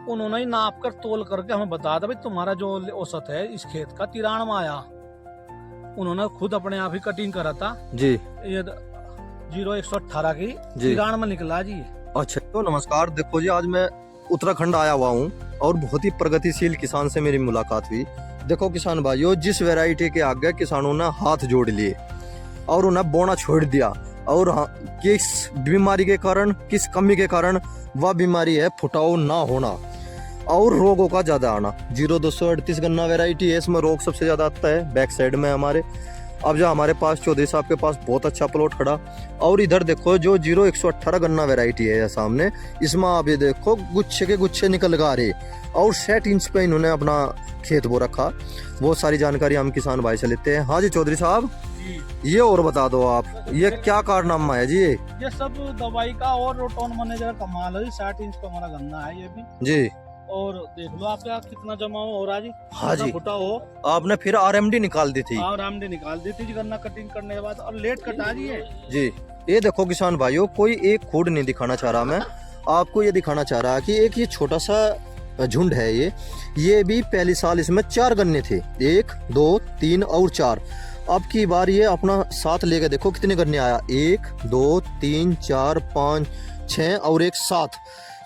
उन्होंने ही नाप कर तोल करके हमें बता दिया भाई तुम्हारा जो औसत है इस खेत का 93 में आया। उन्होंने खुद अपने आप ही कटिंग करा था जी। ये 0118 की जी 93 में निकला जी। अच्छा, तो नमस्कार। देखो जी, आज मैं उत्तराखंड आया हुआ हूँ और बहुत ही प्रगतिशील किसान से मेरी मुलाकात हुई। देखो किसान भाइयों, जिस वैरायटी के आगे किसानों ने हाथ जोड़ लिए और उन्हें बोना छोड़ दिया, और किस बीमारी के कारण, किस कमी के कारण वह बीमारी है फुटाव ना होना और रोगों का ज्यादा आना। 0238 गन्ना वैरायटी है, इसमें रोग सबसे ज्यादा आता है बैक साइड में हमारे। अब जो हमारे पास चौधरी साहब के पास बहुत अच्छा प्लॉट खड़ा, और इधर देखो जो 0118 गन्ना वैरायटी है सामने, इसमें आप ये देखो गुच्छे के गुच्छे निकल गा रहे, और 60 इंच पे इन्होंने अपना खेत बो रखा। वो सारी जानकारी हम किसान भाई से लेते हैं। हाँ जी चौधरी साहब, ये और बता दो आप, ये क्या कारनामा है जी? ये सब दवाई का और रोटोन मैनेजर का कमाल है। 60 इंच का हमारा गन्ना है ये भी जी। और देख लो आप क्या कितना जमा हो रहा जी। हाँ जी, फुटा हो। आपने फिर आरएमडी निकाल दी थी? और आमडी निकाल दी थी जी गन्ना कटिंग करने के बाद, और लेट कटा दी है जी। ये देखो किसान भाइयों, कोई एक खूड नहीं दिखाना चाह रहा मैं आपको, ये दिखाना चाह रहा कि एक ये छोटा सा झुंड है। ये भी पहली साल इसमें 4 गन्ने थे, 1 2 3 और 4। अब की बार ये अपना साथ लेके देखो कितने गन्ने आया, 1 2 3 4 5 6 और 1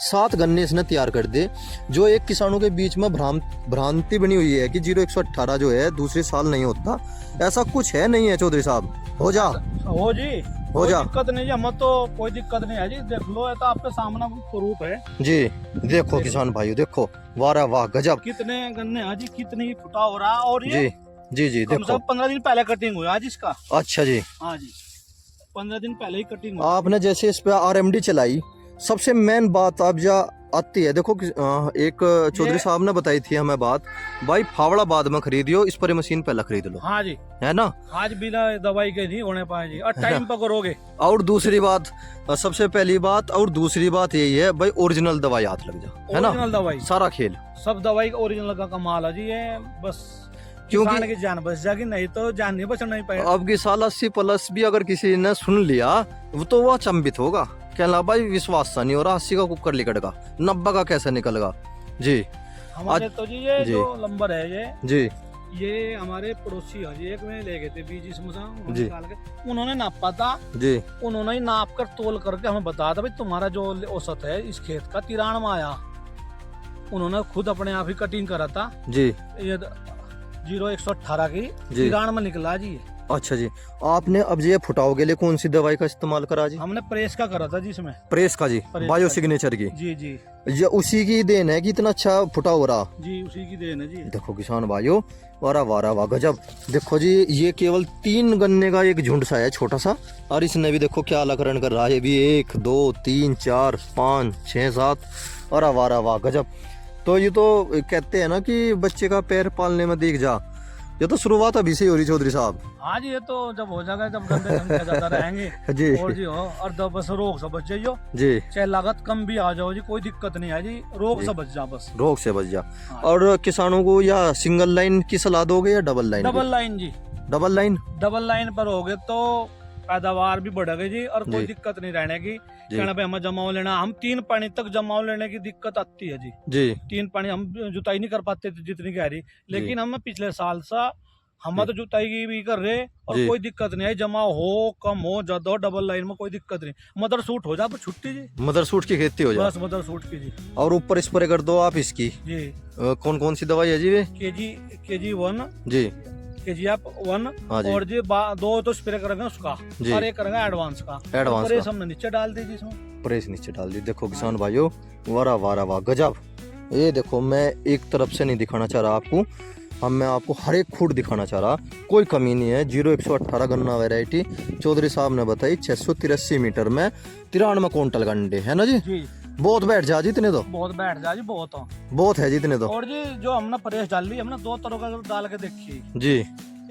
7 गन्ने इसने तैयार कर दे। जो एक किसानों के बीच में भ्रांति बनी हुई है कि 0118 जो है दूसरे साल नहीं होता, ऐसा कुछ है नहीं है चौधरी साहब। हो जा हो जी, हो जा, दिक्कत नहीं है, हमें तो कोई दिक्कत नहीं है जी। देख लो, ये तो आपके सामने प्रूफ है जी। देखो किसान भाइयों, देखो वाह वाह गजब, कितने गन्ने हैं जी, कितनी फुटा हो रहा। और ये जी जी कम से देखो। कम 15 दिन पहले कटिंग हुई आज इसका। अच्छा जी, हाँ जी, 15 दिन पहले ही कटिंग हुई। आपने जैसे इस पे आरएमडी चलाई, सबसे मेन बात अब जा आती है। देखो एक चौधरी साहब ने बताई थी हमें बात, भाई फावड़ा बाद में खरीदियो, इस पर मशीन पहले खरीद लो। हाँ जी, है ना? आज बिना दवाई के नहीं होने पाए जी, और टाइम पर करोगे। और दूसरी बात, सबसे पहली बात और दूसरी बात यही है भाई, ओरिजिनल दवाई हाथ लग जा, है ना? ओरिजिनल दवाई, सारा खेल सब दवाई ओरिजिनल का कमाल है जी। ये बस क्योंकि किसान की जान बच जाएगी, नहीं तो जान नहीं बचना ही पाएगा। अब की साल 80+ भी अगर किसी ने सुन लिया तो वो अचंभित होगा, कहना भाई विश्वास सा नहीं हो रहा, 80 का कुकर लिकड़गा, 90 का कैसे निकलगा जी। हमारे तो जी ये जी। जो नंबर है जी ये हमारे पड़ोसी है जी, एक में ले गए थे बीज इसमें से जी। निकाल के, उन्होंने नापा था जी। उन्होंने ही नाप कर तोल करके हमें बता दिया भाई तुम्हारा जो औसत है इस खेत का 93 में आया। उन्होंने खुद अपने आप ही कटिंग करा था जी। ये 0118 की जी। 93 में निकला जी। अच्छा जी, आपने अब ये फुटाव के लिए कौन सी दवाई का इस्तेमाल करा जी? हमने प्रेस का करा था जी इसमें। प्रेस का जी, प्रेस बायो का सिग्नेचर की। जी जी ये उसी की देन है कि इतना अच्छा फुटा हो रहा। जी, उसी की देन है जी। देखो किसान भाइयों, वारा वारा वाह गजब। देखो जी, ये केवल 3 गन्ने का एक झुंड सा है छोटा सा, और इसने भी देखो क्या अलंकरण कर रहा है। ये भी 1 2 3 4 5 6 7, और वारा वाह गजब। तो ये तो कहते हैं ना कि बच्चे का पैर पालने में देख जा, ये तो शुरुआत अभी से ही हो रही चौधरी साहब। हाँ जी, ये तो जब हो जाएगा, जब गंदे संख्या ज्यादा रहेंगे जी और जी हो, और दब बस रोग से बच जाइयो, जी। चाहे लागत कम भी आ जाओ जी, कोई दिक्कत नहीं है जी, रोग से बच जा बस। रोग से बच जा। हाँ। और किसानों को या सिंगल लाइन की सलाह दोगे या डबल लाइन? डबल लाइन जी, डबल लाइन। डबल लाइन पर हो गए तो पैदावार भी बढ़ेगी जी, और कोई जी। दिक्कत नहीं रहने की। जी। कहना भाई हमें जमाव लेना, हम 3 पानी तक जमाव लेने की दिक्कत आती है जी। जी 3 पानी हम जुताई नहीं कर पाते थे जितनी गहरी, लेकिन हम पिछले साल सा हम तो जुताई की भी कर रहे, और जी। कोई दिक्कत नहीं है। जमा हो कम हो ज्यादा हो, डबल लाइन में कोई दिक्कत नहीं। मदर सूट हो जा पर छुट्टी जी, मदर सूट की खेती हो जाए, बस मदर सूट की जी। और ऊपर स्प्रे कर दो आप इसकी। जी कौन कौन सी दवाई है जी वे? केजी 1, जी केजी आप 1, हाँ जी। और जी 2 तो स्प्रे करेंगे उसका, जी। और एक करेंगे एडवांस का। एडवांस प्रेस का हमने नीचे डाल दी जी इसमें। प्रेस नीचे डाल दी। देखो किसान भाइयों, वारा वारा वाह गजब। ये देखो, मैं एक तरफ से नहीं दिखाना चाह रहा आपको, अब मैं आपको हर एक खूट दिखाना चाह रहा, कोई कमी नहीं है। 0118 गन्ना वैरायटी चौधरी साहब ने बताई, 683 मीटर में 93 क्विंटल गंडे, है ना जी? जी बहुत बैठ जा जी इतने तो, बहुत बैठ जा जी, बहुत हो। बहुत है जी इतने तो। और जी जो हमने प्रेस डाल ली, हमने 2 तरह का डाल के देखी जी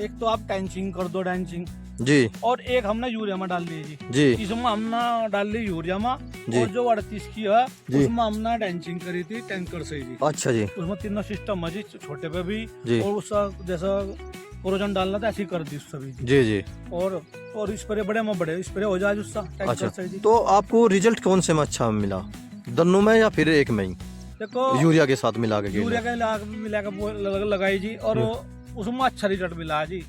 एक तो आप टैंचिंग कर दो, डैंचिंग, जी और एक हमने यूरिया में डाल दी जी। जी इसमें हमने डाल ली यूरिया में, जी। और जो 38 की है जी। उसमें हमने डैंचिंग करी थी टैंकर से जी। अच्छा जी उसमें 3 सिस्टम है जी, छोटे पे भी, जी और उसका जैसा प्रोजन डालना था ऐसी कर दी उससे भी जी जी। और स्प्रे बड़े में बड़े स्प्रे हो जाए उसका टैंकर अच्छा, से जी। तो आपको रिजल्ट कौन से में अच्छा मिला, दोनों में या फिर एक में ही? देखो यूरिया के साथ मिला के यूरिया का मिला के लगाई जी, और उसमें अच्छा रिजल्ट मिला जी।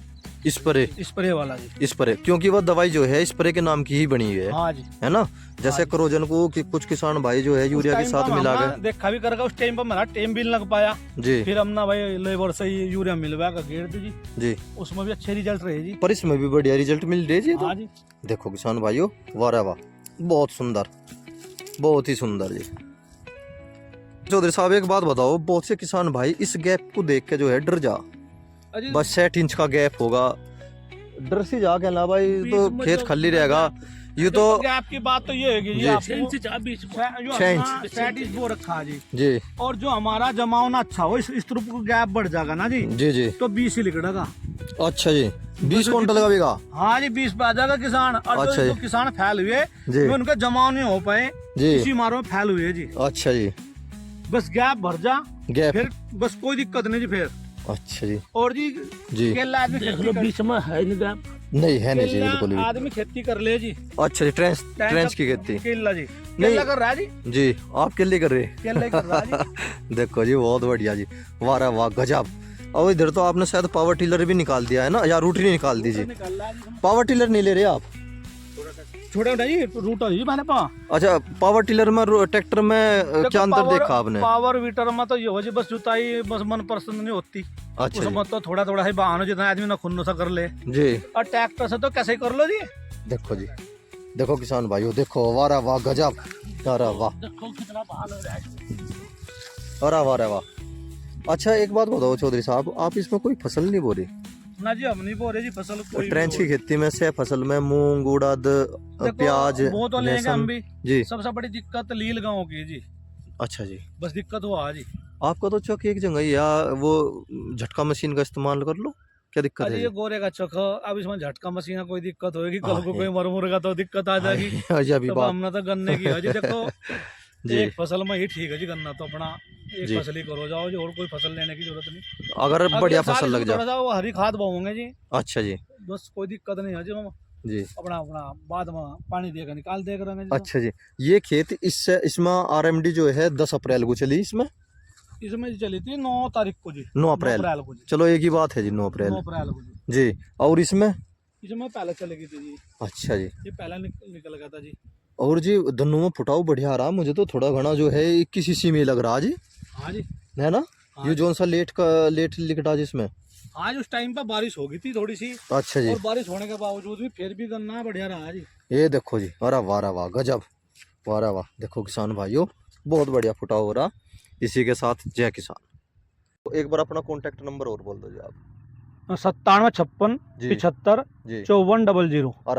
स्प्रे वाला जी, स्प्रे, क्योंकि वह दवाई जो है स्प्रे के नाम की ही बनी हुई है। हाँ जी, है ना। जैसे क्रोजन को कि कुछ किसान भाई जो है यूरिया के साथ मिला के देखा भी करेगा, उस टाइम पर मेरा टाइम भी नहीं लग पाया जी। फिर हम ना भाई लेबर से ही यूरिया मिलवा कर गेर दी जी, उसमें भी अच्छे रिजल्ट रहे जी, पर इसमें भी बढ़िया रिजल्ट मिल रहे जी। हाँ जी। देखो किसान भाइयों, वाह वाह, बहुत सुंदर, बहुत ही सुंदर जी। चौधरी साहब एक बात बताओ, बहुत से किसान भाई इस गैप को देख के जो है डर जा, बस 60 इंच का गैप होगा, डर से जा के ना भाई तो खेत खाली रहेगा। ये तो गैप की बात तो ये है कि जी। 6 इंच वो रखा जी जी, और जो हमारा जमाव ना अच्छा हो इस तरफ को गैप बढ़ जाएगा ना जी जी जी, तो 20 ही निकलेगा। अच्छा जी, 20 क्विंटल का बीघा। हाँ जी, 20 पे आ जाएगा किसान। और अच्छा जो जी। किसान फैल हुए जी। उनके जमाव नहीं हो पाए जी, इसी मारो में फैल हुए जी। अच्छा जी, बस गैप भर जा गैप, फिर बस कोई दिक्कत नहीं जी फिर। अच्छा जी और जी जी, केला आदमी बीच में है नहीं है नहीं जी, बिल्कुल भी। आदमी खेती कर ले जी। अच्छा जी, ट्रेंच की खेती केला जी, केला कर रहा है जी, जी, आप के लिए कर रहे केला कर रहा है जी। देखो जी, बहुत बढ़िया जी, वाह रे वाह, गजब। और इधर तो आपने शायद पावर टिलर भी निकाल दिया है ना, या रूटरी निकाल दीजिए। निकल रहा है जी। पावर टिलर नहीं ले रहे आप? छोटा छोटा जी रूटर जी मैंने पा। अच्छा, पावर टिलर में ट्रैक्टर में क्या अंतर देखा आपने? पावर वीटर में तो ये हो जी, बस जुताई बस मन पसंद नहीं होती। अच्छा उसमें तो थोड़ा थोड़ा ही बहानो जितना आदमी ना खुन्नो सा कर ले जी। और ट्रैक्टर से तो कैसे ही कर लो जी। देखो जी, देखो किसान भाइयों, देखो, वाह रे वाह, गजब, अरे वाह, देखो कितना बहाल हो रहा है। अरे वाह रे वाह। अच्छा एक बात बताओ चौधरी साहब, आप इसमें कोई फसल नहीं बो रहे? ना जी, हम नहीं बो रहे जी फसल कोई। ट्रेंच की खेती में से फसल में मूंग, उड़द, प्याज, वो तो लेंगे हम भी जी। सबसे बड़ी दिक्कत लील गाँव की जी। अच्छा जी, बस दिक्कत हुआ जी। आपका तो चौक एक जगह ही, या वो झटका मशीन का इस्तेमाल कर लो, क्या दिक्कत अरे है ये गोरे का चख, अब इसमें झटका मशीन कोई दिक्कत होगी, कल को हाँ, कोई मरमुर का तो दिक्कत आ जाएगी। अच्छा भी तब बात हमने तो गन्ने की है जी। देखो जी। एक फसल में ही ठीक है जी, गन्ना तो अपना एक जी। फसल ही करो जाओ जी, और कोई फसल लेने की जरूरत नहीं। अगर बढ़िया अगले साल फसल लग इसमें जाए, थोड़ा सा वो हरी खाद बोएंगे जी, अच्छा जी बस कोई दिक्कत नहीं है जी। हम जी, अपना अपना बाद में पानी देकर निकाल देख रहे हैं जी। अच्छा जी। ये खेत इसमें RMD जो है 10 अप्रैल को चली, इसमें इसमें जी चली थी 9 तारीख को जी, 9 अप्रैल को जी, चलो एक ही बात है जी, 9 अप्रैल 9 अप्रैल को जी। जी। और इसमें इसमें पहले चलेगी थी जी, अच्छा जी। ये पहला निकल गया था जी। और जी धनु में फुटाव बढ़िया आ रहा, मुझे तो थोड़ा घना जो है 21 इसी में लग रहा जी, हाँ जी, है ना। हाँ ये जोन सा लेट लिकटा जिसमें आज उस टाइम पर बारिश हो गई थी थोड़ी सी, अच्छा जी। और बारिश होने के बावजूद भी फिर भी गन्ना बढ़िया रहा जी। ये देखो जी, अरे वाह रे वाह, गजब, वाह रे वाह। देखो किसान भाइयों, बहुत बढ़िया फुटाव हो रहा। इसी के साथ जय किसान। तो एक बार अपना कॉन्टेक्ट नंबर और बोल दो जी आप। 97 56 जी 75 जी, 54 00। अरे